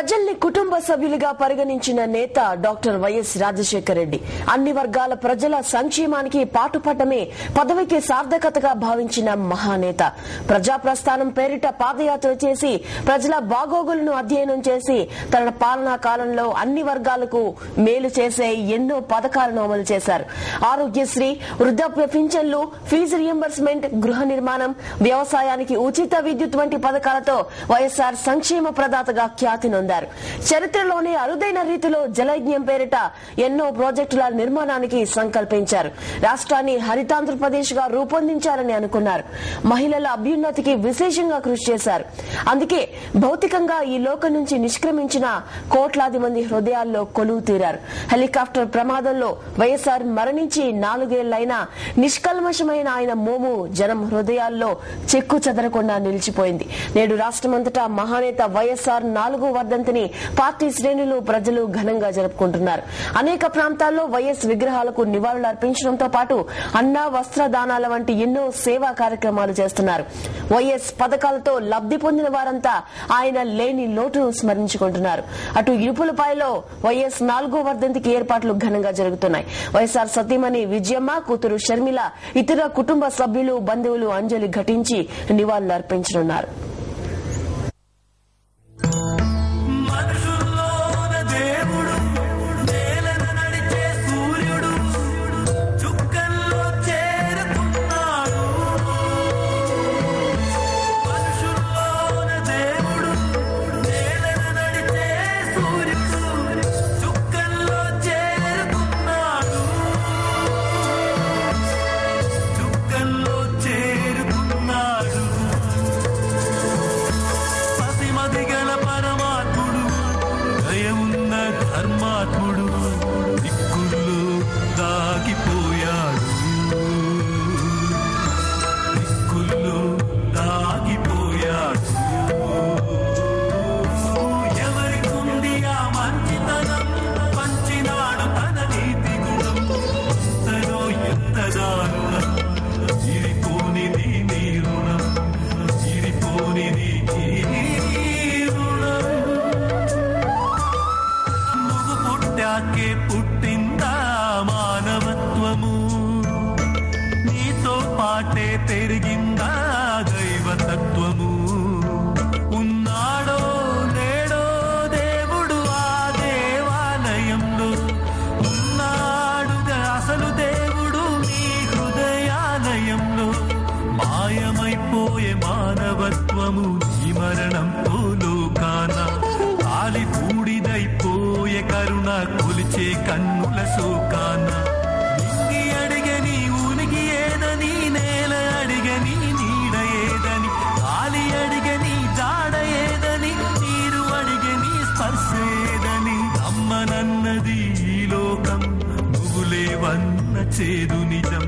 ప్రజల్ని కుటుంబ సభ్యులుగా పరిగణించిన నేత డాక్టర్ వైఎస్ రాజశేఖర రెడ్డి అన్ని వర్గాల ప్రజల సంక్షేమానికి పాటుపడమే పదవికి సార్థకతగా భావించిన మహానేత. ప్రజాప్రస్థానం పేరిట పాదయాత్ర చేసి ప్రజల బాగోగులను అధ్యయనం చేసి తన పాలనా కాలంలో అన్ని వర్గాలకు మేలు చేసే ఎన్నో పథకాలను అమలు చేశారు. ఆరోగ్యశ్రీ, వృద్ధాప్య పింఛన్లు, ఫీజు రియంబర్స్మెంట్, గృహ నిర్మాణం, వ్యవసాయానికి ఉచిత విద్యుత్ వంటి పథకాలతో వైఎస్ఆర్ సంక్షేమ ప్రదాతగా ఖ్యాతి నొందారు. చరిత్రలోనే అరుదైన రీతిలో జలయజ్ఞం పేరిట ఎన్నో ప్రాజెక్టుల నిర్మాణానికి సంకల్పించారు. రాష్ట్రాన్ని హరితాంధ్రప్రదేశ్ గా రూపొందించాలని అనుకున్నారు. మహిళల అభ్యున్నతికి విశేషంగా కృషి చేశారు. అందుకే భౌతికంగా ఈ లోకం నుంచి నిష్క్రమించిన కోట్లాది మంది హృదయాల్లో కొలువు తీరారు. హెలికాప్టర్ ప్రమాదంలో వైఎస్ఆర్ మరణించి 4 ఏళ్లైనా నిష్కల్మషమైన ఆయన మోము జనం హృదయాల్లో చెక్కు చెదరకుండా నిలిచిపోయింది. నేడు రాష్ట్రమంతటా మహానేత వైఎస్ఆర్ 4వ వర్ధంతిని పార్టీ శ్రేణులు, ప్రజలు ఘనంగా జరుపుకుంటున్నారు. అనేక ప్రాంతాల్లో వైఎస్ విగ్రహాలకు నివాళులు అర్పించడంతో పాటు అన్న, వస్త్ర దానాల వంటి ఎన్నో సేవా కార్యక్రమాలు చేస్తున్నారు. వైఎస్ పథకాలతో లబ్ది పొందిన వారంతా ఆయన లేని లోటును స్మరించుకుంటున్నారు. అటు ఇరుపులపాయలో వైఎస్ 4వ వర్ధంతికి ఏర్పాట్లు ఘనంగా జరుగుతున్నాయి. వైఎస్ఆర్ సతీమణి విజయమ్మ, కూతురు షర్మిల, ఇతర కుటుంబ సభ్యులు, బంధువులు అంజలి ఘటించి నివాళులు అర్పించనున్నారు. ధర్మాత్ముడు దిక్కుల్లో దాగిపోయాడు, దిక్కుల్లో దాగిపోయాడు. ఎవరికుంది ఆ మంచితనం, పంచినాడు తన నీతి గుణం. ఎంతలో ఎంత దారుణం, ఇరిపోనిది నీ రుణం, ఇరిపోనిది పుట్టిందా మానవత్వము, నీతో పాటే పెరిగిందా దైవతత్వము. ఉన్నాడో నేడో దేవుడు ఆ దేవాలయంలో, ఉన్నాడుగా అసలు దేవుడు నీ హృదయాలయంలో. మాయమైపోయే మానవత్వము నీ మరణంతో లోకాన, కాలి బూడిదైపోయే కరుణ కొలిచే కన్నుల శోకాన. నింగి అడిగని ఉనికి ఏదని, నేల అడిగని నీడ ఏదని, గాలి అడిగని జాడ ఏదని, నీరు అడిగని స్పర్శ ఏదని. అమ్మనన్నది ఈ లోకం, నువ్వు లేవన్న చేదు నిజం.